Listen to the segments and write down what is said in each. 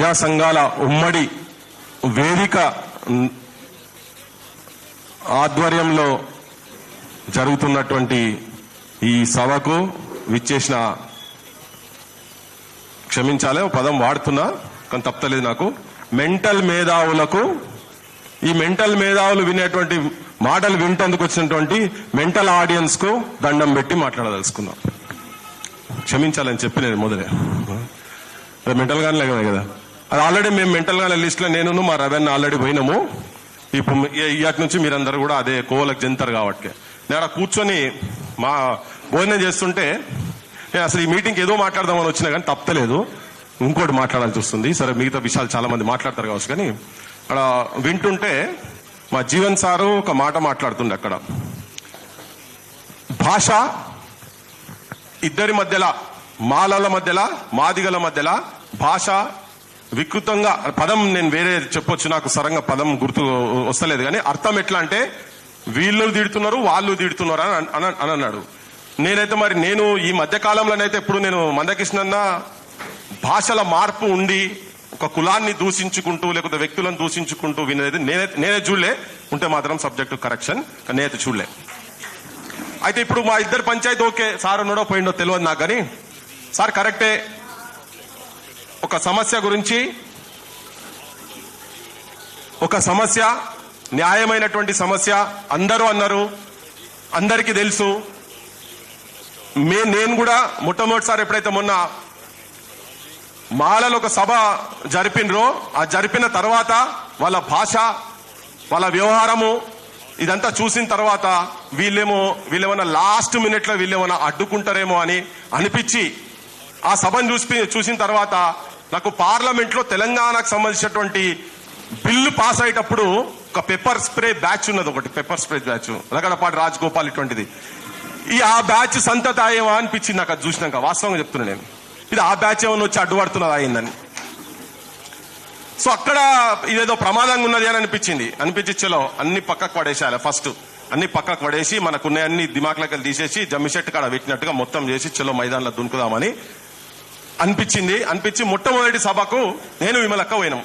ప్రజా సంఘాల ఉమ్మడి వేదిక ఆధ్వర్యంలో జరుగుతున్నటువంటి ఈ సభకు విచ్చేసిన, క్షమించాలి పదం వాడుతున్నా కానీ తప్పలేదు నాకు, మెంటల్ మేధావులకు, ఈ మెంటల్ మేధావులు వినేటువంటి మాటలు వింటందుకు వచ్చినటువంటి మెంటల్ ఆడియన్స్ కు దండం పెట్టి మాట్లాడదలుచుకున్నాం. క్షమించాలని చెప్పి నేను మొదలే మెంటల్ గానే లేక కదా, అది ఆల్రెడీ మేము మెంటల్ గానే లిస్ట్ లో నేను మా రవెన్న ఆల్రెడీ పోయినాము. ఇప్పుడు ఇయాటి నుంచి మీరందరూ కూడా అదే కోవలకు చెందుతారు కాబట్టి నేను అక్కడ కూర్చొని మా భోజనం చేస్తుంటే నేను అసలు ఈ మీటింగ్కి ఏదో మాట్లాడదామని వచ్చినా కానీ తప్పలేదు, ఇంకోటి మాట్లాడాల్సి వస్తుంది. సరే మిగతా విషయాలు చాలా మంది మాట్లాడతారు కావచ్చు, కానీ అక్కడ వింటుంటే మా జీవన్ సారు ఒక మాట మాట్లాడుతుండే. అక్కడ భాష ఇద్దరి మధ్యలో, మాలల మధ్యలో, మాదిగల మధ్యలో భాష వికృతంగా, పదం నేను వేరే చెప్పొచ్చు, నాకు సరంగా పదం గుర్తు వస్తలేదు, కానీ అర్థం ఎట్లా అంటే వీళ్ళు తిడుతున్నారు వాళ్ళు తిడుతున్నారు అని అన్నాడు. నేనైతే మరి నేను ఈ మధ్య కాలంలోనైతే ఎప్పుడు నేను మందకృష్ణన్న భాషల మార్పు ఉండి ఒక కులాన్ని దూషించుకుంటూ లేకపోతే వ్యక్తులను దూషించుకుంటూ వినేది నేనే చూడలే, ఉంటే మాత్రం సబ్జెక్టు కరెక్షన్, కానీ నేనైతే చూడలే. అయితే ఇప్పుడు మా ఇద్దరు పంచాయతీ ఓకే, సార్ ఉన్నాడో పోయిండో తెలియదు నాకు, కానీ సార్ కరెక్టే, ఒక సమస్య గురించి, ఒక సమస్య న్యాయమైనటువంటి సమస్య, అందరూ అన్నారు, అందరికీ తెలుసు. నేను కూడా మొట్టమొదటిసారి ఎప్పుడైతే మొన్న మాలలో ఒక సభ జరిపినరో, ఆ జరిపిన తర్వాత వాళ్ళ భాష, వాళ్ళ వ్యవహారము ఇదంతా చూసిన తర్వాత వీళ్ళేమన్నా లాస్ట్ మినిట్ లో వీళ్ళేమన్నా అడ్డుకుంటారేమో అని అనిపించి ఆ సభను చూసిన తర్వాత నాకు పార్లమెంట్ లో తెలంగాణకు సంబంధించినటువంటి బిల్లు పాస్ అయ్యేటప్పుడు ఒక పెప్పర్ స్ప్రే బ్యాచ్ ఉన్నది, ఒకటి pepper spray batch, Lagadapati Rajagopal ఇటువంటిది, ఆ బ్యాచ్ సంతతాయేమో అనిపించింది నాకు అది చూసినాక. వాస్తవంగా చెప్తున్నా నేను, ఇది ఆ బ్యాచ్ ఏమన్నా వచ్చి అడ్డుపడుతున్నది అయిందని. సో అక్కడ ఇదేదో ప్రమాదంగా ఉన్నది అని అనిపించి చలో అన్ని పక్కకు పడేసేయాలి, ఫస్ట్ అన్ని పక్కకు పడేసి మనకున్న అన్ని దిమాక్లకి తీసేసి జమ్మిషెట్ కాడ పెట్టినట్టుగా మొత్తం చేసి చలో మైదానంలో దునుకుదామని అనిపించి మొట్టమొదటి సభకు నేను విమలక్క పోయినాం.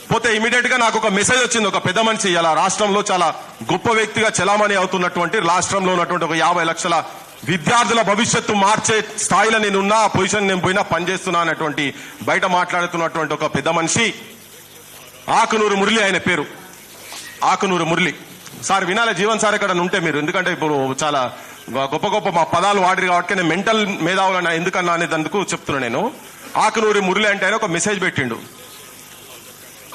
పోతే ఇమీడియట్ గా నాకు ఒక మెసేజ్ వచ్చింది, ఒక పెద్ద మనిషి ఇలా రాష్ట్రంలో చాలా గొప్ప వ్యక్తిగా చలామణి అవుతున్నటువంటి, రాష్ట్రంలో ఉన్నటువంటి ఒక 50 లక్షల విద్యార్థుల భవిష్యత్తు మార్చే స్థాయిలో నేనున్నా, ఆ పొజిషన్ నేను పోయినా పనిచేస్తున్నా అనేటువంటి బయట మాట్లాడుతున్నటువంటి ఒక పెద్ద మనిషి ఆకునూరు మురళి, ఆయన పేరు ఆకునూరు మురళి. సార్ వినాలి, జీవన్ సార్ ఎక్కడ ఉంటే మీరు, ఎందుకంటే ఇప్పుడు చాలా గొప్ప గొప్ప మా పదాలు వాడిరు కాబట్టి నేను మెంటల్ మేధావులన్నా ఎందుకన్నా అనేందుకు చెప్తున్నా. నేను ఆకునూరి మురళి అంటే ఆయన ఒక మెసేజ్ పెట్టిండు,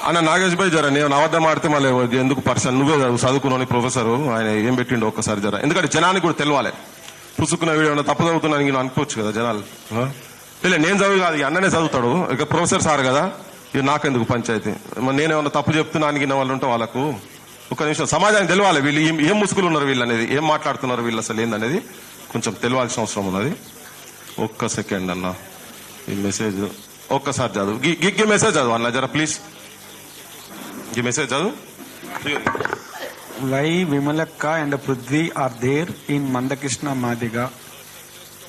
అన్న నాగేష్ భాయ్ జర నేను అబద్ధం ఆడితే మళ్ళీ ఎందుకు పర్సన్, నువ్వే చదువుకున్నాను ప్రొఫెసర్, ఆయన ఏం పెట్టిండు ఒక్కసారి జర, ఎందుకంటే జనానికి కూడా తెలియాలి, పుసుకున్న వీడియో తప్పు చదువుతున్నాను నేను అనుకోవచ్చు కదా జనాలు. లేదు నేను చదువు కాదు, అన్ననే చదువుతాడు, ఇక ప్రొఫెసర్ సార్ కదా, ఇది నాకెందుకు పంచాయతీ, నేనేమన్నా తప్పు చెప్తున్నా అనిగిన వాళ్ళు ఉంటే వాళ్ళకు ఒక నిమిషం సమాజానికి తెలియాలి, వీళ్ళు ఏం ముసుగులు ఉన్నారు వీళ్ళు అనేది, ఏం మాట్లాడుతున్నారు వీళ్ళు అసలు ఏందనేది కొంచెం తెలియాల్సిన అవసరం ఉన్నది. ఒక్క సెకండ్ అన్న, ఈ మెసేజ్ ఒక్కసారి చదువు, గి మెసేజ్ చదువు అన్న జర ప్లీజ్, ఈ మెసేజ్ చదువు. Why Vimalakka and Prithvi are there in Mandakrishna Madiga,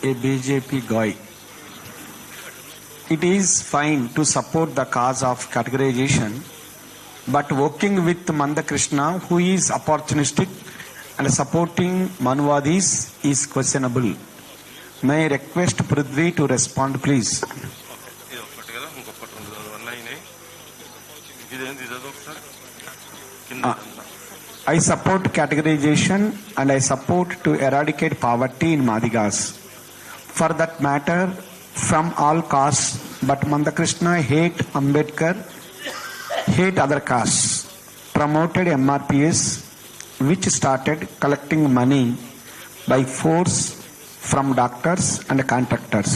a BJP guy? It is fine to support the cause of categorization, but working with Mandakrishna, who is opportunistic, and supporting Manuvadis is questionable. May I request Prithvi to respond, please. I support categorization and I support to eradicate poverty in Madigas. For that matter, from all castes, but Mandakrishna hate Ambedkar, hate other castes, promoted MRPS, which started collecting money by force from doctors and contractors,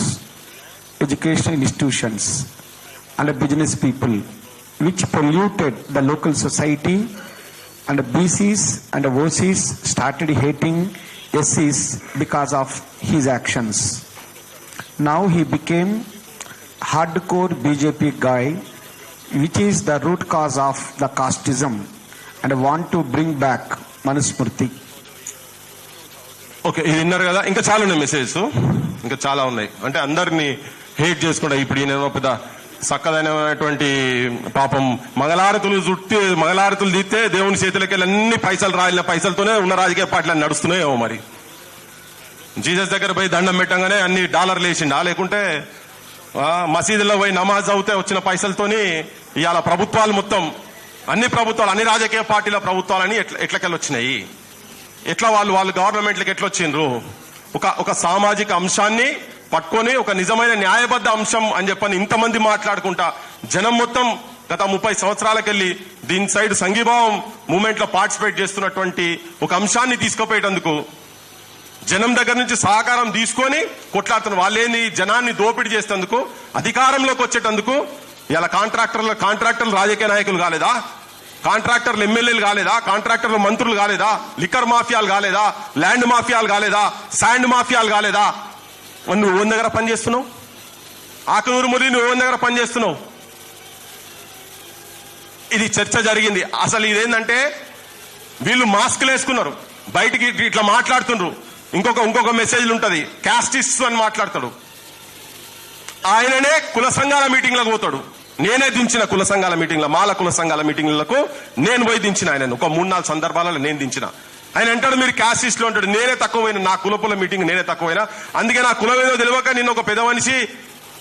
educational institutions and business people, which polluted the local society, and BCs and OCs started hating SCs because of his actions. Now he became hardcore BJP guy, which is the root cause of the casteism, and want to bring back Manusmriti. Okay, ఇది విన్నారు కదా, ఇంకా చాలా ఉన్నాయి messages, ఇంకా చాలా ఉన్నాయి. అంటే అందరినీ హేట్ చేసుకుంటా, ఇప్పుడు ఈయన పెద్ద చక్కదైనటువంటి పాపం మంగళారతులు తీస్తే దేవుని చేతులకి అన్ని పైసలు రాలిన పైసలతోనే ఉన్న రాజకీయ పార్టీలు నడుస్తున్నాయేమో మరి. జీసస్ దగ్గర పోయి దండం పెట్టంగానే అన్ని డాలర్లు వేసిండా, లేకుంటే మసీదులో పోయి నమాజ్ అవుతే వచ్చిన పైసలతోని ఇవాళ ప్రభుత్వాలు మొత్తం అన్ని రాజకీయ పార్టీల ప్రభుత్వాలని ఎట్లకెళ్ళి వచ్చినాయి, ఎట్లా వాళ్ళు గవర్నమెంట్లకు ఎట్లా వచ్చిండ్రు. ఒక సామాజిక అంశాన్ని పట్టుకొని ఒక నిజమైన న్యాయబద్ధ అంశం అని చెప్పని ఇంతమంది మాట్లాడుకుంటా జనం మొత్తం గత 30 సంవత్సరాలకెళ్ళి దీని సైడ్ సంఘీభావం మూవ్మెంట్ లో పార్టిసిపేట్ చేస్తున్నటువంటి ఒక అంశాన్ని తీసుకుపోయేటందుకు జనం దగ్గర నుంచి సహకారం తీసుకొని కొట్లాడుతున్న వాళ్ళేని జనాన్ని దోపిడీ చేసేందుకు అధికారంలోకి వచ్చేటందుకు ఇలా కాంట్రాక్టర్లు రాజకీయ నాయకులు కాలేదా, కాంట్రాక్టర్లు ఎమ్మెల్యేలు కాలేదా, కాంట్రాక్టర్లు మంత్రులు కాలేదా, లిక్కర్ మాఫియాలు కాలేదా, ల్యాండ్ మాఫియాలు కాలేదా, శాండ్ మాఫియాలు కాలేదా. నువ్వు ఓన్ దగ్గర పనిచేస్తున్నావు, ఆకునూరు మురళి నువ్వు ఓన్ దగ్గర పనిచేస్తున్నావు. ఇది చర్చ జరిగింది. అసలు ఇదేంటంటే వీళ్ళు మాస్కులు వేసుకున్నారు, బయటికి ఇట్లా మాట్లాడుతుండ్రు. ఇంకొక మెసేజ్లు ఉంటది, క్యాస్టిస్ట్ అని మాట్లాడతాడు. ఆయననే కుల సంఘాల మీటింగ్లకు పోతాడు. నేనే దించిన కుల సంఘాల మీటింగ్ల మాల కుల సంఘాల మీటింగ్లకు నేను పోయి దించిన ఆయనను. ఒక 3-4 సందర్భాలలో నేను దించిన. ఆయన అంటాడు మీరు క్యాస్టిస్ట్ లో ఉంటాడు. నేనే తక్కువైనా, నా కులపుల మీటింగ్ నేనే తక్కువైనా, అందుకే నా కులం ఏదో తెలియక నిన్న ఒక పెద్ద మనిషి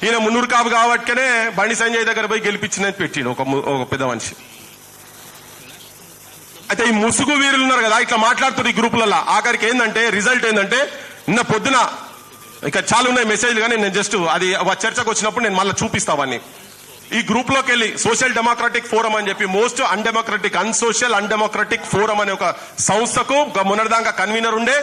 ఈయన మున్నూరు కాపు కాబట్టినే బండి సంజయ్ దగ్గర పోయి గెలిపించిందని పెట్టిండు ఒక పెద్ద మనిషి. అయితే ఈ ముసుగు వీరులు ఉన్నారు కదా, ఇట్లా మాట్లాడుతున్నారు ఈ గ్రూపులలో. ఆఖరికి ఏంటంటే రిజల్ట్ ఏంటంటే నిన్న పొద్దున ఇక చాలా ఉన్నాయి మెసేజ్లు, కానీ నేను జస్ట్ అది చర్చకు వచ్చినప్పుడు నేను మళ్ళీ చూపిస్తావని. ఈ గ్రూప్ లోకి వెళ్ళి సోషల్ డెమోక్రటిక్ ఫోరం అని చెప్పి మోస్ట్ అన్సోషల్ అన్డెమోక్రటిక్ ఫోరం అనే ఒక సంస్థకు మొన్నటిదాకా కన్వీనర్ ఉండే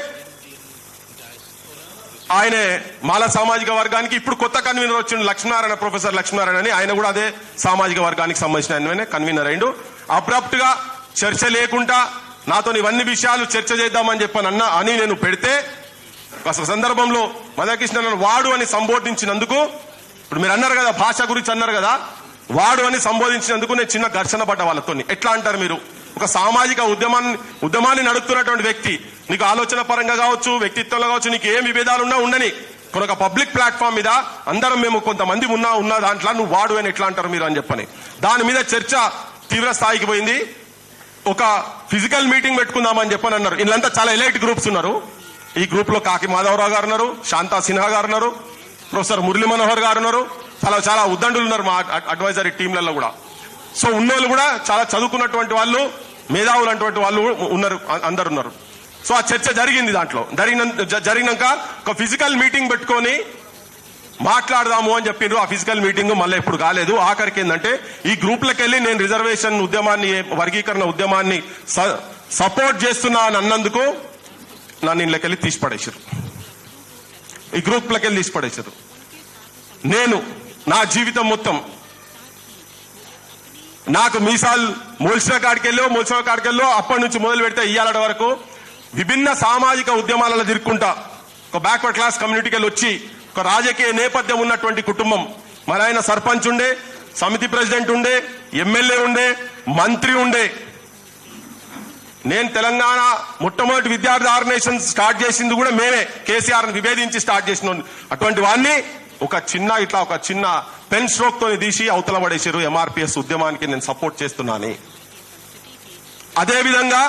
ఆయనే మాల సామాజిక వర్గానికి. ఇప్పుడు కొత్త కన్వీనర్ వచ్చిండు లక్ష్మీనారాయణ, ప్రొఫెసర్ లక్ష్మీనారాయణ అని. ఆయన కూడా అదే సామాజిక వర్గానికి సంబంధించిన ఆయననే కన్వీనర్ అయిండు. అబ్రప్ట్ గా చర్చ లేకుండా నాతో ఇవన్నీ విషయాలు చర్చ చేద్దామని చెప్పని అని నేను పెడితే అసలు సందర్భంలో మదకృష్ణ వాడు అని సంబోధించినందుకు, ఇప్పుడు మీరు అన్నారు కదా భాష గురించి అన్నారు కదా, వాడు అని సంబోధించినందుకు నేను చిన్న ఘర్షణ పడ్డ వాళ్ళతో. ఎట్లా అంటారు మీరు, ఒక సామాజిక ఉద్యమాన్ని నడుపుతున్నటువంటి వ్యక్తి, నీకు ఆలోచన పరంగా కావచ్చు, వ్యక్తిత్వంలో కావచ్చు, నీకు ఏం విభేదాలున్నా ఉండని, కొన్ని ఒక పబ్లిక్ ప్లాట్ఫామ్ మీద అందరం మేము కొంతమంది ఉన్న దాంట్లో నువ్వు వాడు అని ఎట్లా అంటారు మీరు అని చెప్పని దాని మీద చర్చ తీవ్ర స్థాయికి పోయింది. ఒక ఫిజికల్ మీటింగ్ పెట్టుకుందామని చెప్పని అన్నారు. వీళ్ళంతా చాలా ఎలైట్ గ్రూప్స్ ఉన్నారు. ఈ గ్రూప్ లో కాకి మాధవరావు గారు ఉన్నారు, శాంతా సిన్హా గారు ఉన్నారు, ప్రొఫెసర్ మురళీ మనోహర్ గారు ఉన్నారు, చాలా ఉద్దండులు ఉన్నారు మా అడ్వైజరీ టీంలలో కూడా. సో ఉన్నోళ్ళు కూడా చాలా చదువుకున్నటువంటి వాళ్ళు, మేధావులు అటువంటి వాళ్ళు ఉన్నారు, అందరు ఉన్నారు. సో ఆ చర్చ జరిగింది. దాంట్లో జరిగినాక ఒక ఫిజికల్ మీటింగ్ పెట్టుకొని మాట్లాడదాము అని చెప్పిండ్రు. ఆ ఫిజికల్ మీటింగ్ మళ్ళీ ఎప్పుడు కాలేదు. ఆఖరికి ఏంటంటే ఈ గ్రూప్లకు వెళ్ళి నేను రిజర్వేషన్ ఉద్యమాన్ని, వర్గీకరణ ఉద్యమాన్ని సపోర్ట్ చేస్తున్నా అని అన్నందుకు నన్ను ఇళ్ళకెళ్ళి తీసిపడేశారు, ఈ గ్రూప్లకి వెళ్ళి తీసిపడేశారు. నేను నా జీవితం మొత్తం నాకు మీసాలు మొలిసిన కాడికెళ్ళో అప్పటి నుంచి మొదలు పెడితే ఇయ్యాలటి వరకు విభిన్న సామాజిక ఉద్యమాలలో తిరుక్కుంటా ఒక బ్యాక్వర్డ్ క్లాస్ కమ్యూనిటీకి వెళ్ళి వచ్చి ఒక రాజకీయ నేపథ్యం ఉన్నటువంటి కుటుంబం. మరి ఆయన సర్పంచ్ ఉండే, సమితి ప్రెసిడెంట్ ఉండే, ఎమ్మెల్యే ఉండే, మంత్రి ఉండే. నేను తెలంగాణ మొట్టమొదటి విద్యార్థి ఆర్గనైజేషన్ స్టార్ట్ చేసింది కూడా మేమే, కేసీఆర్ విభేదించి స్టార్ట్ చేసిన అటువంటి వాడిని ఒక చిన్న పెన్ స్ట్రోక్ తో తీసి అవతల పడేసారు. ఎంఆర్పిఎస్ ఉద్యమానికి నేను సపోర్ట్ చేస్తున్నాను. అదేవిధంగా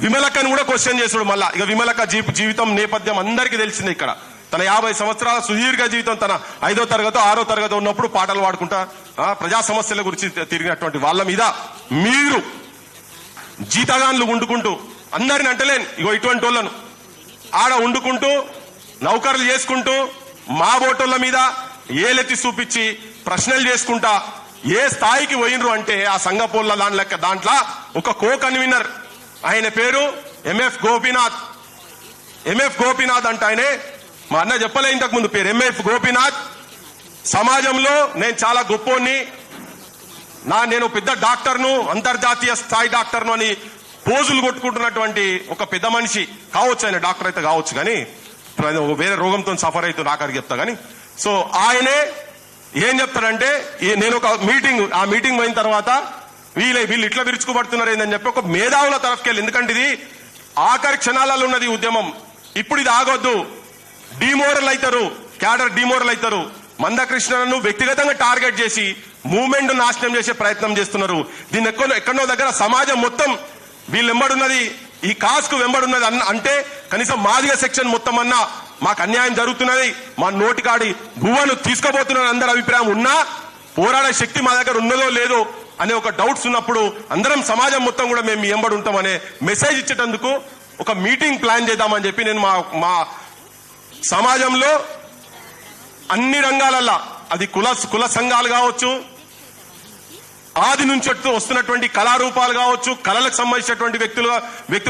విమలక్కని కూడా క్వశ్చన్ చేసాడు మళ్ళా. ఇక విమలక్క జీవితం నేపథ్యం అందరికీ తెలిసిందే. ఇక్కడ తన 50 సంవత్సరాల సుదీర్ఘ జీవితం, తన 5వ తరగతి 6వ తరగతి ఉన్నప్పుడు పాటలు పాడుకుంటా ప్రజా సమస్యల గురించి తిరిగినటువంటి వాళ్ళ మీద మీరు జీతగాన్లు వండుకుంటూ, అందరిని అంటలేను, ఇగో ఇటువంటి వాళ్ళను ఆడ వండుకుంటూ నౌకర్లు చేసుకుంటూ మా బోటోళ్ళ మీద ఏలెత్తి చూపించి ప్రశ్నలు చేసుకుంటా ఏ స్థాయికి పోయినరు అంటే ఆ సంఘపోళ్ళ దాంట్లో ఒక కో కన్వీనర్, ఆయన పేరు ఎంఎఫ్ గోపీనాథ్ అంటే ఆయనే. మా అన్న చెప్పలే ఇంతకు ముందు పేరు ఎంఎఫ్ గోపీనాథ్. సమాజంలో నేను చాలా గొప్పోని, నేను పెద్ద డాక్టర్ను, అంతర్జాతీయ స్థాయి డాక్టర్ను అని పోజులు కొట్టుకుంటున్నటువంటి ఒక పెద్ద మనిషి కావచ్చు. ఆయన డాక్టర్ అయితే కావచ్చు, కానీ వేరే రోగంతో సఫర్ అవుతుంది ఆఖరికి చెప్తా. కానీ సో ఆయనే ఏం చెప్తాడంటే, నేను ఒక ఆ మీటింగ్ అయిన తర్వాత వీళ్ళు ఇట్లా విరుచుకుపడుతున్నారు ఏందని చెప్పి ఒక మేధావుల తరఫుకెళ్ళి, ఎందుకంటే ఇది ఆఖరి క్షణాలలో ఉన్నది ఉద్యమం, ఇప్పుడు ఇది ఆగొద్దు, డిమోరల్ అవుతారు, క్యాడర్ డిమోరల్ అవుతారు, మందకృష్ణను వ్యక్తిగతంగా టార్గెట్ చేసి మూవ్మెంట్ నాశనం చేసే ప్రయత్నం చేస్తున్నారు. దీన్ని ఎక్కడో దగ్గర సమాజం మొత్తం వీళ్ళు వెంబడున్నది, ఈ కాస్కు వెంబడున్నది అంటే కనీసం మాదిగ సెక్షన్ మొత్తం అన్నా మాకు అన్యాయం జరుగుతున్నది, మా నోటికాడి భూవను తీసుకోబోతున్న అందరి అభిప్రాయం ఉన్నా పోరాడే శక్తి మా దగ్గర ఉన్నదో లేదో అనే ఒక డౌట్స్ ఉన్నప్పుడు అందరం సమాజం మొత్తం కూడా మేము మీ వెంబడి ఉంటామనే మెసేజ్ ఇచ్చేటందుకు ఒక మీటింగ్ ప్లాన్ చేద్దామని చెప్పి నేను మా సమాజంలో అన్ని రంగాలల్లో అది కుల సంఘాలు కావచ్చు, ఆది నుంచి వస్తున్నటువంటి కళారూపాలు కావచ్చు, కళలకు సంబంధించినటువంటి వ్యక్తులు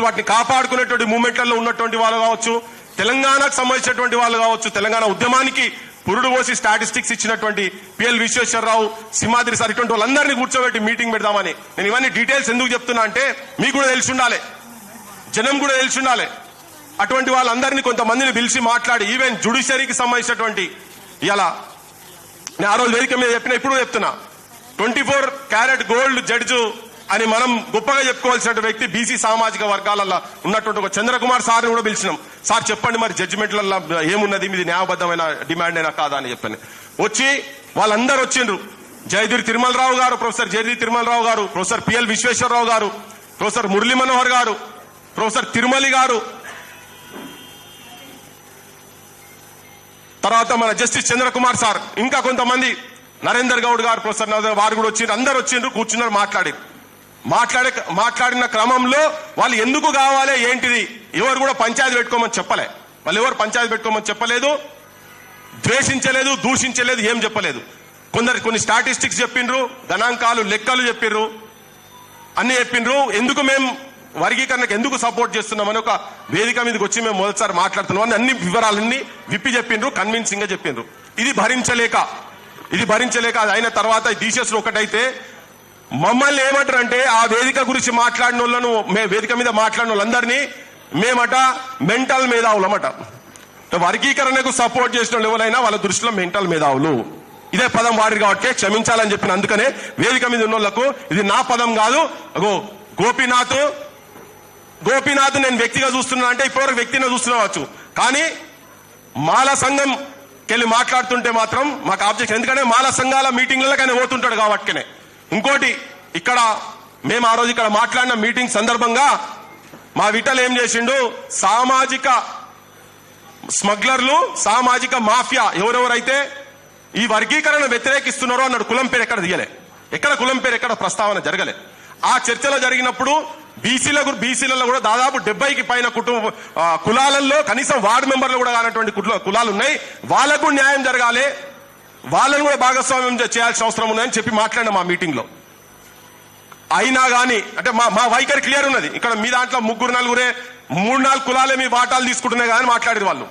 వాటిని కాపాడుకునేటువంటి మూవ్మెంట్లలో ఉన్నటువంటి వాళ్ళు కావచ్చు, తెలంగాణకు సంబంధించినటువంటి వాళ్ళు కావచ్చు, తెలంగాణ ఉద్యమానికి పురుడు పోసి స్టాటిస్టిక్స్ ఇచ్చినటువంటి పిఎల్ విశ్వేశ్వరరావు, సింహాద్రి సార్ ఇటువంటి వాళ్ళందరినీ కూర్చోబెట్టి మీటింగ్ పెడదామని. నేను ఇవన్నీ డీటెయిల్స్ ఎందుకు చెప్తున్నా అంటే మీకు కూడా తెలిసి ఉండాలి, జనం కూడా తెలిసి ఉండాలి. అటువంటి వాళ్ళందరినీ కొంతమందిని పిలిచి మాట్లాడి ఈవెన్ జ్యుడిషియరీకి సంబంధించినటువంటి ఇలా నేను ఆ రోజు వేదిక మీద చెప్పిన, ఇప్పుడు చెప్తున్నా, 24 క్యారెట్ గోల్డ్ జడ్జు అని మనం గొప్పగా చెప్పుకోవాల్సిన వ్యక్తి బీసీ సామాజిక వర్గాలలో ఉన్నటువంటి ఒక చంద్రకుమార్ సార్ని కూడా పిలిచినాం. సార్ చెప్పండి మరి జడ్జిమెంట్లలో ఏమున్నది, మీది న్యాయబద్ధమైన డిమాండ్ అయినా కాదా అని చెప్పని వచ్చి వాళ్ళందరూ వచ్చిండ్రు. జయదీర్ తిరుమలరావు గారు, ప్రొఫెసర్ జయదీర్ తిరుమలరావు గారు, ప్రొఫెసర్ పిఎల్ విశ్వేశ్వరరావు గారు, ప్రొఫెసర్ మురళీ మనోహర్ గారు, ప్రొఫెసర్ తిరుమలి గారు, తర్వాత మన జస్టిస్ చంద్రకుమార్ సార్, ఇంకా కొంతమంది నరేందర్ గౌడ్ గారు, ప్రొఫెసర్ వారు కూడా వచ్చిండ్రు. అందరు వచ్చిండ్రు, కూర్చున్నారు, మాట్లాడిన క్రమంలో వాళ్ళు ఎందుకు కావాలి ఏంటిది ఎవరు కూడా పంచాయతీ పెట్టుకోమని చెప్పలే. వాళ్ళు ఎవరు పంచాయతీ పెట్టుకోమని చెప్పలేదు, ద్వేషించలేదు, దూషించలేదు, ఏం చెప్పలేదు. కొన్ని స్టాటిస్టిక్స్ చెప్పిండ్రు, గణాంకాలు లెక్కలు చెప్పిండ్రు, అన్ని చెప్పిండ్రు. ఎందుకు మేము వర్గీకరణకు ఎందుకు సపోర్ట్ చేస్తున్నామని ఒక వేదిక మీదకి వచ్చి మేము మొదటిసారి మాట్లాడుతున్నాం అన్ని వివరాలన్నీ విప్పి చెప్పిండ్రు, కన్విన్సింగ్ గా చెప్పిండ్రు. ఇది భరించలేక అది అయిన తర్వాత తీసేసిన ఒకటైతే మమ్మల్ని ఏమంటారు అంటే ఆ వేదిక గురించి మాట్లాడిన వాళ్ళను, వేదిక మీద మాట్లాడిన వాళ్ళందరినీ మేమట మెంటల్ మేధావులమట. వర్గీకరణకు సపోర్ట్ చేసిన వాళ్ళు ఎవరైనా వాళ్ళ దృష్టిలో మెంటల్ మేధావులు, ఇదే పదం వాడి కాబట్టి క్షమించాలని చెప్పిన. అందుకనే వేదిక మీద ఉన్న వాళ్ళకు ఇది నా పదం కాదు. గోపీనాథ్ నేను వ్యక్తిగా చూస్తున్నా అంటే ఇప్పటివరకు వ్యక్తిని చూస్తున్నావచ్చు, కానీ మాల సంఘం కెళ్ళి మాట్లాడుతుంటే మాత్రం మాకు ఆబ్జెక్షన్. ఎందుకంటే మాల సంఘాల మీటింగ్లలో కానీ పోతుంటాడు కాబట్టినే. ఇంకోటి, ఇక్కడ మేము ఆ రోజు ఇక్కడ మాట్లాడిన మీటింగ్ సందర్భంగా మా విఠల్ ఏం చేసిండు, సామాజిక స్మగ్లర్లు, సామాజిక మాఫియా ఎవరెవరైతే ఈ వర్గీకరణ వ్యతిరేకిస్తున్నారో అన్నాడు. కులం పేరు ఎక్కడ దిగలే, కులం పేరు ఎక్కడ ప్రస్తావన జరగలే. ఆ చర్చలో జరిగినప్పుడు బీసీలలో కూడా దాదాపు 70కి పైన కులాలలో కనీసం వార్డు మెంబర్లు కూడా కానటువంటి కులాలు ఉన్నాయి. వాళ్లకు న్యాయం జరగాలి, వాళ్ళని కూడా భాగస్వామ్యం చేయాల్సిన అవసరం ఉందని చెప్పి మాట్లాడిన మా మీటింగ్ లో. అయినా గానీ అంటే మా వైఖరి క్లియర్ ఉన్నది. ఇక్కడ మీ దాంట్లో 3-4 కులాలే మీ వాటాలు తీసుకుంటున్నాయి కానీ మాట్లాడేది వాళ్ళు.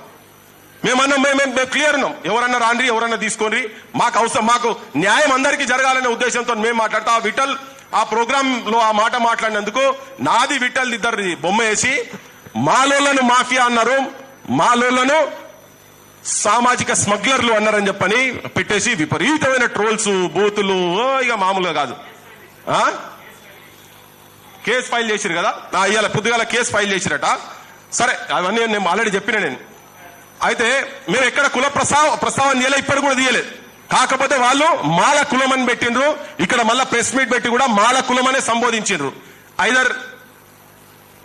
మేము క్లియర్ ఉన్నాం, ఎవరన్నా రాండ్రి, ఎవరన్నా తీసుకోండి, మాకు న్యాయం అందరికీ జరగాలనే ఉద్దేశంతో మేము మాట్లాడతాం. ఆ విఠల్ ఆ ప్రోగ్రామ్ లో ఆ మాట మాట్లాడినందుకు నాది విఠల్ ఇద్దరిది బొమ్మ వేసి మాలోళ్లను మాఫియా అన్నారు, మాలోళ్లను సామాజిక స్మగ్లర్లు అన్నారని చెప్పని పెట్టేసి విపరీతమైన ట్రోల్స్, బూతులు, ఇక మామూలుగా కాదు. కేసు ఫైల్ చేసిరు కదా, ఇవాళ పొద్దుగాల కేసు ఫైల్ చేసిరట. సరే, అవన్నీ నేను ఆల్రెడీ చెప్పిన. నేను అయితే మేము ఎక్కడ కుల ప్రస్తావన తీయలే, ఇప్పటి కూడా తీయలేదు. కాకపోతే వాళ్ళు మాల కులం అని పెట్టిండ్రు. ఇక్కడ మళ్ళా ప్రెస్ మీట్ పెట్టి కూడా మాల కులం అనే సంబోధించిండ్రు.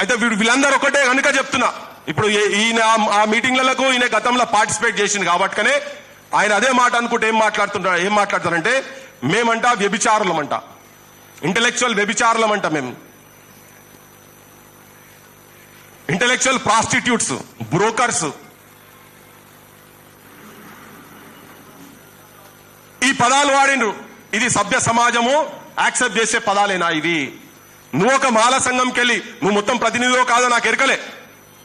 అయితే వీళ్ళందరూ ఒకటే కనుక చెప్తున్నా. ఇప్పుడు ఈయన ఆ మీటింగ్లకు ఈయన గతంలో పార్టిసిపేట్ చేసింది కాబట్టినే ఆయన అదే మాట అనుకుంటే ఏం మాట్లాడతారంటే మేమంట వ్యభిచారులమంట, ఇంటలెక్చువల్ వ్యభిచారులమంట, మేము ఇంటలెక్చువల్ ప్రాస్టిట్యూట్స్, బ్రోకర్స్. ఈ పదాలు వాడిండ్రు. ఇది సభ్య సమాజము యాక్సెప్ట్ చేసే పదాలేనా ఇవి? నువ్వు ఒక మాల సంఘంకి వెళ్ళి నువ్వు మొత్తం ప్రతినిధిలో కాదో నాకు ఎరకలే,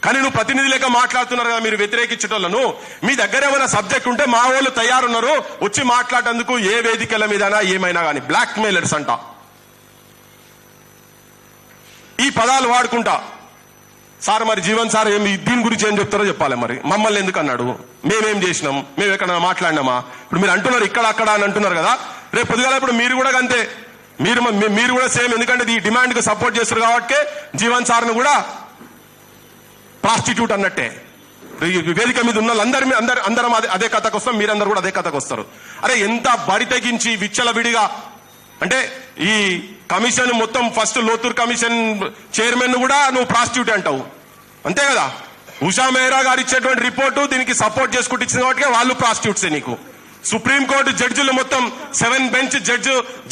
కానీ నువ్వు ప్రతినిధి లేక మాట్లాడుతున్నారు కదా మీరు వ్యతిరేకించటోళ్ళను. మీ దగ్గర ఏమైనా సబ్జెక్ట్ ఉంటే మా వాళ్ళు తయారున్నారు వచ్చి మాట్లాడేందుకు ఏ వేదికల మీదైనా ఏమైనా కానీ. బ్లాక్ మెయిలర్స్ అంట ఈ పదాలు వాడుకుంటా. సార్ మరి జీవన్ సార్ దీని గురించి ఏం చెప్తారో చెప్పాలి. మరి మమ్మల్ని ఎందుకు అన్నాడు, మేమేం చేసినాం, మేము ఎక్కడ మాట్లాడినామా? ఇప్పుడు మీరు అంటున్నారు ఇక్కడ అక్కడ అని అంటున్నారు కదా, రేపు పొద్దుగాల ఇప్పుడు మీరు కూడా అంతే, మీరు కూడా సేమ్. ఎందుకంటే ఈ డిమాండ్ కు సపోర్ట్ చేస్తారు కాబట్టి జీవన్ సార్ను కూడా ప్రాస్టిట్యూట్ అన్నట్టే. వేదిక మీద ఉన్న అందరం అదే కథకు వస్తాం, మీరందరూ కూడా అదే కథకు వస్తారు. అరే ఎంత బరి తెగించి విచ్చలవిడిగా అంటే ఈ కమిషన్ మొత్తం ఫస్ట్ లోతూర్ కమిషన్ చైర్మన్ కూడా నువ్వు ప్రాస్టిట్యూట్ అంటావు, అంతే కదా. ఉషా మెహ్రా గారు ఇచ్చేటువంటి రిపోర్టు దీనికి సపోర్ట్ చేసుకుంటూ ఇచ్చింది కాబట్టి వాళ్ళు ప్రాస్టిట్యూట్సే నీకు. సుప్రీంకోర్టు జడ్జిలు మొత్తం 7 బెంచ్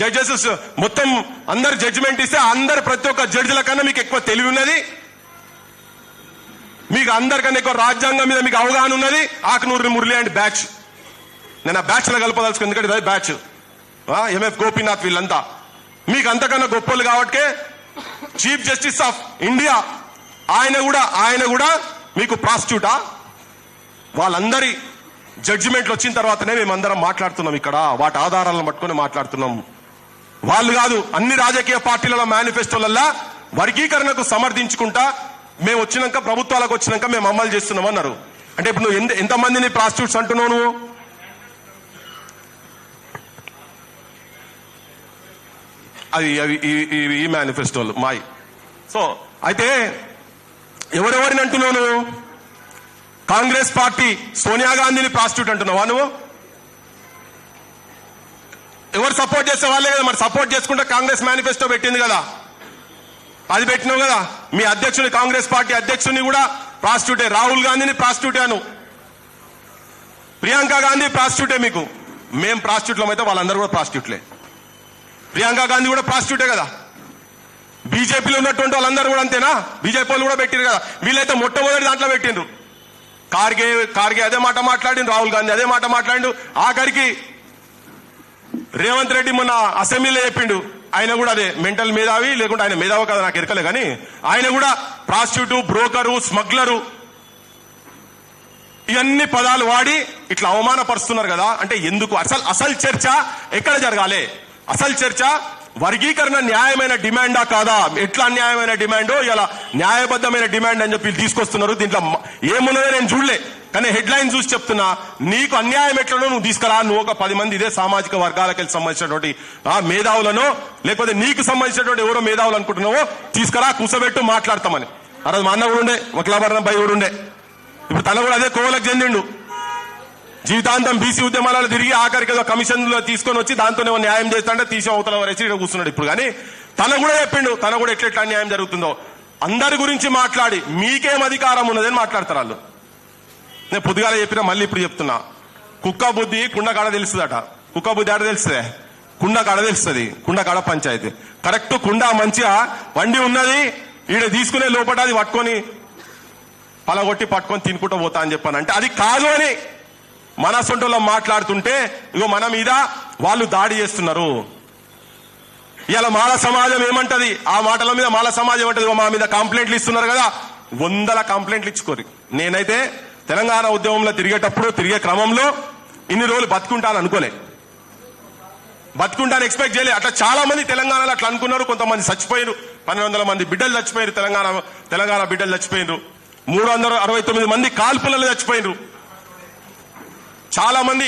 జడ్జెస్ మొత్తం అందరు జడ్జిమెంట్ ఇస్తే అందరు ప్రతి ఒక్క జడ్జిల కన్నా మీకు ఎక్కువ తెలివి ఉన్నది, మీకు అందరికన్నా ఎక్కువ రాజ్యాంగం మీద మీకు అవగాహన ఉన్నది. ఆకునూరి మురళి అండ్ బ్యాచ్, నేను ఆ బ్యాచ్ లో కలపదలుచుకుని, ఎందుకంటే బ్యాచ్ ఎంఎఫ్ గోపీనాథ్ వీళ్ళంతా మీకు అంతకన్నా గొప్పలు కాబట్టి చీఫ్ జస్టిస్ ఆఫ్ ఇండియా ఆయన కూడా మీకు ప్రాస్టిట్యూటా? వాళ్ళందరి జడ్జిమెంట్లు వచ్చిన తర్వాతనే మేమందరం మాట్లాడుతున్నాం ఇక్కడ, వాటి ఆధారాలను పట్టుకుని మాట్లాడుతున్నాం. వాళ్ళు కాదు, అన్ని రాజకీయ పార్టీల మేనిఫెస్టోలల్లా వర్గీకరణకు సమర్థించుకుంటా మేము వచ్చినాక, ప్రభుత్వాలకు వచ్చినాక మేము అమలు చేస్తున్నాం అన్నారు. అంటే ఇప్పుడు నువ్వు ఎంతమందిని ప్రాస్టిట్యూట్స్ అంటున్నావు నువ్వు? అది ఈ మేనిఫెస్టోలు మాయి. సో అయితే ఎవరెవరిని అంటున్నావు నువ్వు? కాంగ్రెస్ పార్టీ సోనియా గాంధీని ప్రాస్టిట్యూట్ అంటున్నావా నువ్వు? ఎవరు సపోర్ట్ చేసే వాళ్ళే కదా, మరి సపోర్ట్ చేసుకుంటే కాంగ్రెస్ మేనిఫెస్టో పెట్టింది కదా, అది పెట్టినావు కదా. మీ అధ్యక్షుని, కాంగ్రెస్ పార్టీ అధ్యక్షుని కూడా ప్రాస్టిట్యూటే, రాహుల్ గాంధీని ప్రాస్టిట్యూటే అను, ప్రియాంక గాంధీ ప్రాస్టిట్యూటే. మీకు మేం ప్రాస్టిట్యూట్లం అయితే వాళ్ళందరూ కూడా ప్రాస్టిట్యూట్లే. ప్రియాంక గాంధీ కూడా ప్రాస్టిట్యూటే కదా. బీజేపీలో ఉన్నటువంటి వాళ్ళందరూ కూడా అంతేనా? బీజేపీ వాళ్ళు కూడా పెట్టిరు కదా. వీళ్ళైతే మొట్టమొదటి దాంట్లో పెట్టిండ్రు. కార్గే అదే మాట మాట్లాడిండు, రాహుల్ గాంధీ అదే మాట మాట్లాడిండు. ఆఖరికి రేవంత్ రెడ్డి మొన్న అసెంబ్లీలో చెప్పిండు, ఆయన కూడా అదే మెంటల్ మేధావి, లేకుంటే ఆయన మేధావి కదా నాకు ఎరకలే కానీ ఆయన కూడా ప్రాస్టిట్యూట్, బ్రోకరు, స్మగ్లరు ఇవన్నీ పదాలు వాడి ఇట్లా అవమానపరుస్తున్నారు కదా. అంటే ఎందుకు? అసలు చర్చ ఎక్కడ జరగాలి? అసలు చర్చ వర్గీకరణ న్యాయమైన డిమాండా కాదా? ఎట్లా అన్యాయమైన డిమాండో ఇలా న్యాయబద్ధమైన డిమాండ్ అని చెప్పి తీసుకొస్తున్నారు. దీంట్లో ఏమున్నదో నేను చూడలే, కానీ హెడ్ లైన్ చూసి చెప్తున్నా, నీకు అన్యాయం ఎట్లనో నువ్వు తీసుకురా. నువ్వు ఒక 10 మంది ఇదే సామాజిక వర్గాలకు సంబంధించినటువంటి మేధావులను, లేకపోతే నీకు సంబంధించినటువంటి ఎవరో మేధావులు అనుకుంటున్నావో తీసుకురా, కూసబెట్టు, మాట్లాడతామని. ఆ రోజు మా అన్న కూడా ఉండే, వకలాభరణ భయ కూడా ఉండే. ఇప్పుడు తన కూడా అదే కోవలకు చెందిండు. జీవితాంతం బీసీ ఉద్యమాలలో తిరిగి ఆఖరికి ఏదో కమిషన్లో తీసుకొని వచ్చి దాంతోనే న్యాయం చేస్తాంటే తీసి అవతల వరేసి ఇక్కడ కూర్చున్నాడు ఇప్పుడు. కానీ తన కూడా చెప్పిండు, తన కూడా ఎట్లా న్యాయం జరుగుతుందో. అందరి గురించి మాట్లాడి మీకేం అధికారం ఉన్నదని మాట్లాడతారు వాళ్ళు. నేను పొద్దుగాల చెప్పినా, మళ్ళీ ఇప్పుడు చెప్తున్నా, కుక్క బుద్ధి కుండ కాడ తెలుస్తుందట. కుక్క బుద్ధి ఆడ తెలుస్తుంది, కుండ కాడ తెలుస్తుంది. కుండ కాడ పంచాయతీ కరెక్ట్. కుండ మంచిగా వండి ఉన్నది, ఈడ తీసుకునే లోపల అది పట్టుకొని పలగొట్టి పట్టుకొని తినుకుంటూ పోతా అని చెప్పాను. అంటే అది కాదు అని మన సొంటలో మాట్లాడుతుంటే ఇగో మన మీద వాళ్ళు దాడి చేస్తున్నారు. ఇవాళ మాల సమాజం ఏమంటది? ఆ మాటల మీద మాల సమాజం ఏమంటది? మా మీద కంప్లైంట్లు ఇస్తున్నారు కదా, 100 కంప్లైంట్లు ఇచ్చుకోరు. నేనైతే తెలంగాణ ఉద్యమంలో తిరిగే క్రమంలో ఇన్ని రోజులు బతుకుంటాను అనుకోలే, బతుకుంటాను ఎక్స్పెక్ట్ చేయలే. అట్లా చాలా మంది తెలంగాణలో అట్లా అనుకున్నారు. కొంతమంది చచ్చిపోయారు, 1200 మంది బిడ్డలు చచ్చిపోయారు, తెలంగాణ బిడ్డలు చచ్చిపోయారు, 369 మంది కాల్పులలో చచ్చిపోయారు. చాలా మంది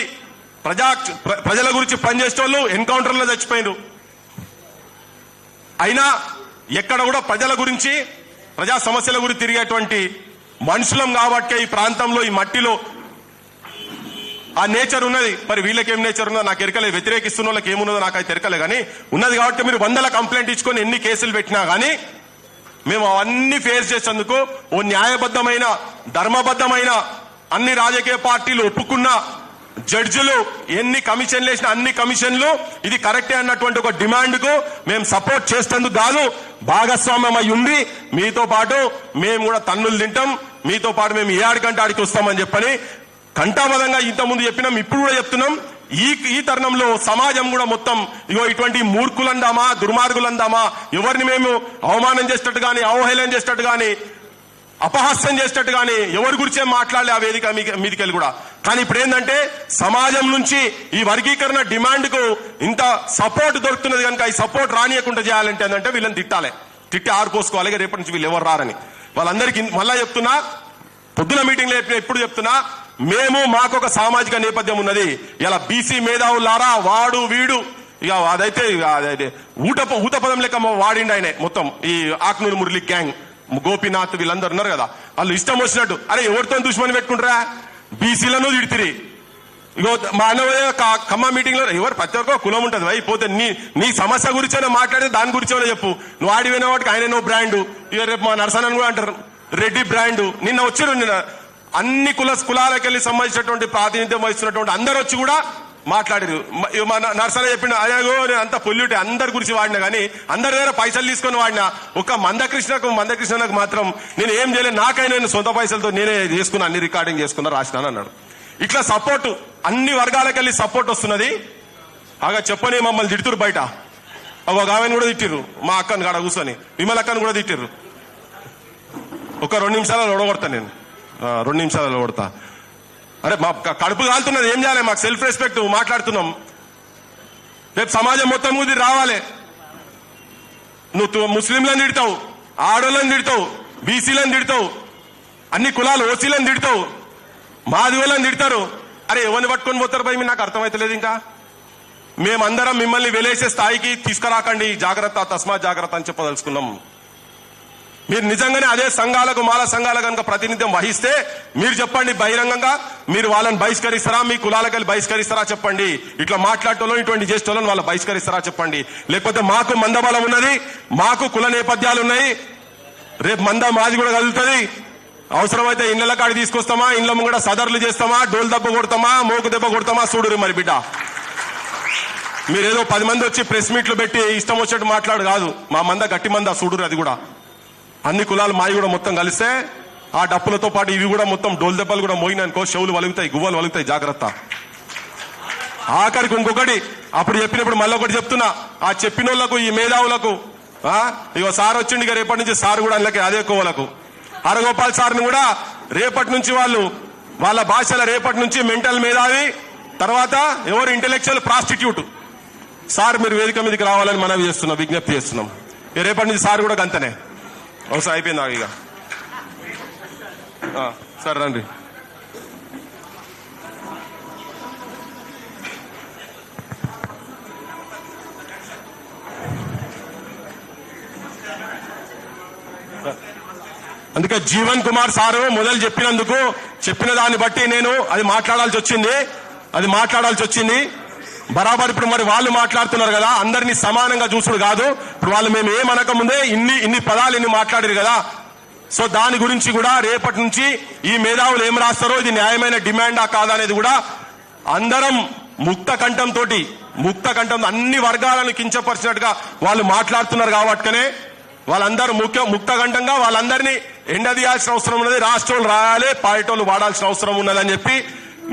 ప్రజల గురించి పనిచేసే వాళ్ళు ఎన్కౌంటర్లో చచ్చిపోయారు. అయినా ఎక్కడ కూడా ప్రజల గురించి, ప్రజా సమస్యల గురించి తిరిగేటువంటి మనుషులం కాబట్టి ఈ ప్రాంతంలో, ఈ మట్టిలో ఆ నేచర్ ఉన్నది. మరి వీళ్ళకేం నేచర్ ఉన్నదో నాకు ఎరకలే, వ్యతిరేకిస్తున్న వాళ్ళకి ఏమున్నదో నాకు అయితే ఎరకలే. కానీ ఉన్నది కాబట్టి మీరు 100 కంప్లైంట్ ఇచ్చుకొని ఎన్ని కేసులు పెట్టినా కానీ మేము అవన్నీ ఫేస్ చేసేందుకు ఓ న్యాయబద్ధమైన, ధర్మబద్ధమైన, అన్ని రాజకీయ పార్టీలు ఒప్పుకున్న జడ్జిలు ఎన్ని కమిషన్లు వేసినా అన్ని కమిషన్లు ఇది కరెక్టే అన్నటువంటి ఒక డిమాండ్ కు మేము సపోర్ట్ చేసేందుకు కాదు, భాగస్వామ్యం అయి ఉంది. మీతో పాటు మేము కూడా తన్నులు తింటాం, మీతో పాటు మేము ఏ ఆడికంటే ఆడికి వస్తామని చెప్పని కంఠాబద్ధంగా ఇంతకుముందు చెప్పినాం, ఇప్పుడు కూడా చెప్తున్నాం. ఈ తరుణంలో సమాజం కూడా మొత్తం ఇగో ఇటువంటి మూర్ఖులందామా, దుర్మార్గులందామా, ఎవరిని మేము అవమానం చేసేటట్టు గాని, అవహేళన చేసేటట్టు గాని, అపహాస్యం చేసేటట్టు గాని ఎవరి గురించే మాట్లాడలే ఆ వేదిక మీదికెళ్ళి కూడా. కానీ ఇప్పుడు ఏంటంటే సమాజం నుంచి ఈ వర్గీకరణ డిమాండ్ కు ఇంత సపోర్ట్ దొరుకుతున్నది కనుక ఈ సపోర్ట్ రానియకుండా చేయాలంటే ఏంటంటే వీళ్ళని తిట్టాలి, తిట్టి ఆరుకోసుకోవాలి. రేపటి నుంచి వీళ్ళు ఎవరు రారని వాళ్ళందరికీ మళ్ళా చెప్తున్నా, పొద్దున మీటింగ్ లో ఎప్పుడు చెప్తున్నా, మేము మాకొక సామాజిక నేపథ్యం ఉన్నది. ఇలా బీసీ మేధావులారా, వాడు వీడు ఇక అదైతే ఊత పదం లెక్క వాడిండి ఆయన మొత్తం ఈ ఆకునూరు మురళి గ్యాంగ్. గోపీనాథ్ వీళ్ళందరూ ఉన్నారు కదా, వాళ్ళు ఇష్టం వచ్చినట్టు అరే ఎవరితో దుష్మని పెట్టుకుంటారా, బీసీలను తిడితిరి. ఇగో మా అన్నయ్య ఖమ్మం మీటింగ్ లో ఎవరు ప్రతి ఒక్క కులం ఉంటుంది భయ్, పోతే నీ సమస్య గురించి మాట్లాడితే దాని గురించి చెప్పు. నువ్వు ఆడిపోయిన వాటికి ఆయన నో బ్రాండ్, ఇక రేపు మా నరసనని కూడా అంటారు రెడ్డి బ్రాండ్. నిన్న వచ్చారు, నిన్న అన్ని కులాలకెళ్ళి సంబంధించినటువంటి ప్రాతినిధ్యం వహిస్తున్నటువంటి అందరు వచ్చి కూడా మాట్లాడారు. మా నరసన చెప్పిండు అయ్యో నేను అంత పొల్యూట్ అందరి గురించి వాడినా కానీ అందరి దగ్గర పైసలు తీసుకొని వాడినా, ఒక మందకృష్ణకు మాత్రం నేను ఏం చేయలేదు, నాకైనా నేను సొంత పైసలతో నేనే చేసుకున్నా, అన్ని రికార్డింగ్ చేసుకున్నా, రాసినాను అన్నాడు. ఇట్లా సపోర్టు అన్ని వర్గాలకెళ్ళి సపోర్ట్ వస్తున్నది. ఆగా చెప్పని మమ్మల్ని తిడుతురు బయట, ఒక ఆమెను కూడా తిట్టిర్రు, మా అక్కను కాడ కూర్చొని విమల అక్కను కూడా తిట్టిర్రు. ఒక 2 నిమిషాలలో ఓడగొడతా నేను, 2 నిమిషాలలో ఓడతా. అరే మా కడుపు కాలుతున్నది, ఏం చేయాలి, మాకు సెల్ఫ్ రెస్పెక్ట్ మాట్లాడుతున్నాం. రేపు సమాజం మొత్తం ముందు రావాలి. నువ్వు ముస్లింలను తిడతావు, ఆడోళ్ళని తిడతావు, బీసీలను తిడతావు, అన్ని కులాలు ఓసీలను తిడతావు, మాదిగోళ్ళని తిడతారు. అరే ఎవరిని పట్టుకొని పోతారు భయ్, నాకు అర్థమైతలేదు. ఇంకా మేమందరం మిమ్మల్ని వెలేసే స్థాయికి తీసుకురాకండి, జాగ్రత్త, తస్మాత్ జాగ్రత్త అని చెప్పదలుచుకున్నాం. మీరు నిజంగానే అదే సంఘాలకు మాల సంఘాలకు కనుక ప్రాతినిధ్యం వహిస్తే మీరు చెప్పండి బహిరంగంగా, మీరు వాళ్ళని బహిష్కరిస్తారా, మీ కులాలకెళ్ళి బహిష్కరిస్తారా చెప్పండి. ఇట్లా మాట్లాడటంలో ఇటువంటి చేసేటోళ్ళని వాళ్ళు బహిష్కరిస్తారా చెప్పండి. లేకపోతే మాకు మందబలం ఉన్నది, మాకు కుల నేపథ్యాలు ఉన్నాయి, రేపు మాది కూడా కదులుతుంది. అవసరమైతే ఇళ్ల కాడి తీసుకొస్తామా, ఇళ్ల ముంగడ సదర్లు చేస్తామా, డోల్ దెబ్బ కొడతామా, మోకు దెబ్బ కొడతామా చూడురు మరి బిడ్డ. మీరేదో 10 మంది వచ్చి ప్రెస్ మీట్లు పెట్టి ఇష్టం వచ్చినట్టు మాట్లాడు కాదు, మా మంద గట్టి మంద చూడురు. అది కూడా అన్ని కులాలు మావి కూడా మొత్తం కలిస్తే ఆ డప్పులతో పాటు ఇవి కూడా మొత్తం డోల్ దెబ్బలు కూడా మోగినానుకో చెవులు వలుగుతాయి, గువ్వలు వలుగుతాయి, జాగ్రత్త. ఆఖరికి ఇంకొకటి అప్పుడు చెప్పినప్పుడు మళ్ళీ ఒకటి చెప్తున్నా, ఆ చెప్పిన వాళ్ళకు ఈ మేధావులకు ఇగో సార్ వచ్చిండి, ఇక రేపటి నుంచి సార్ కూడా అందులోకి అదే కోవలకు హరగోపాల్ సార్ని కూడా రేపటి నుంచి వాళ్ళ భాషల రేపటి నుంచి మెంటల్ మేధావి, తర్వాత ఎవరు ఇంటెలెక్చువల్ ప్రాస్టిట్యూట్ సార్ మీరు వేదిక మీదకి రావాలని మనవి చేస్తున్నాం, విజ్ఞప్తి చేస్తున్నాం. రేపటి నుంచి సార్ కూడా గంతనే అవసరం అయిపోయింది. ఇక సార్ రండి. అందుకే జీవన్ కుమార్ సారు మొదలు చెప్పిన దాన్ని బట్టి నేను అది మాట్లాడాల్సి వచ్చింది. బరాబర్ ఇప్పుడు మరి వాళ్ళు మాట్లాడుతున్నారు కదా, అందరినీ సమానంగా చూసుడు కాదు. ఇప్పుడు వాళ్ళు మేము ఏమనక ముందే ఇన్ని పదాలు ఇన్ని మాట్లాడారు కదా. సో దాని గురించి కూడా రేపటి నుంచి ఈ మేధావులు ఏం రాస్తారో, ఇది న్యాయమైన డిమాండా కాదా అనేది కూడా అందరం ముక్త కంఠం అన్ని వర్గాలను కించపరిచినట్టుగా వాళ్ళు మాట్లాడుతున్నారు. కాబట్టినే వాళ్ళందరూ ముక్తకంఠంగా వాళ్ళందరినీ ఎండదీయాల్సిన అవసరం ఉన్నది, రాష్ట్రాలు రాయాలి, పార్టీలు వాడాల్సిన అవసరం ఉన్నదని చెప్పి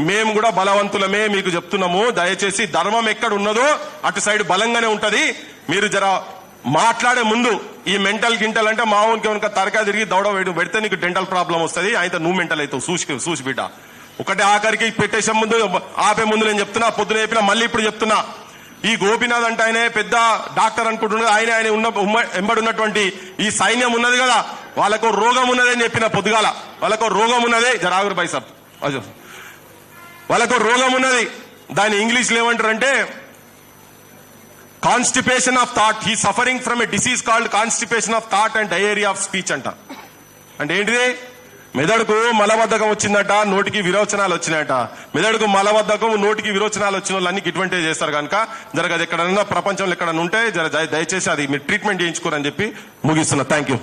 మేము కూడా బలవంతులమే మీకు చెప్తున్నాము. దయచేసి ధర్మం ఎక్కడ ఉన్నదో అటు సైడ్ బలంగానే ఉంటది. మీరు జర మాట్లాడే ముందు ఈ మెంటల్ గింటల్ అంటే మామూలుగా కనుక తరకా తిరిగి దౌడ పెడితే నీకు డెంటల్ ప్రాబ్లం వస్తుంది, అయితే నువ్వు మెంటల్ అవుతావు. చూసి బిడ్డ ఒకటే ఆఖరికి పెట్టేసే ముందు ఆపే ముందు నేను చెప్తున్నా, పొద్దున చెప్పినా, మళ్ళీ ఇప్పుడు చెప్తున్నా. ఈ గోపీనాథ్ అంటే ఆయన పెద్ద డాక్టర్ అనుకుంటున్నది, ఆయన ఎంబడున్నటువంటి ఈ సైన్యం ఉన్నది కదా, వాళ్ళకు రోగం ఉన్నది అని చెప్పిన పొద్దుగాల. వాళ్ళకు రోగం ఉన్నది, జరాగురు బై సాబ్, వాళ్ళకు రోగం ఉన్నది. దాని ఇంగ్లీష్లో ఏమంటారంటే constipation of thought. He suffering from a disease called constipation of thought and diarrhoea of speech అంట. అంటే ఏంటిది, మెదడుకు మలబద్ధకం వచ్చిందట, నోటికి విరోచనాలు వచ్చినాయట. మెదడుకు మలబద్ధకం, నోటికి విరోచనాలు వచ్చిన వాళ్ళు అన్ని ఇటువంటి చేస్తారు కనుక జరగదు. ఎక్కడన్నా ప్రపంచంలో ఎక్కడన్నా ఉంటే దయచేసి అది మీరు ట్రీట్మెంట్ చేయించుకోరని చెప్పి ముగిస్తున్నా. Thank you.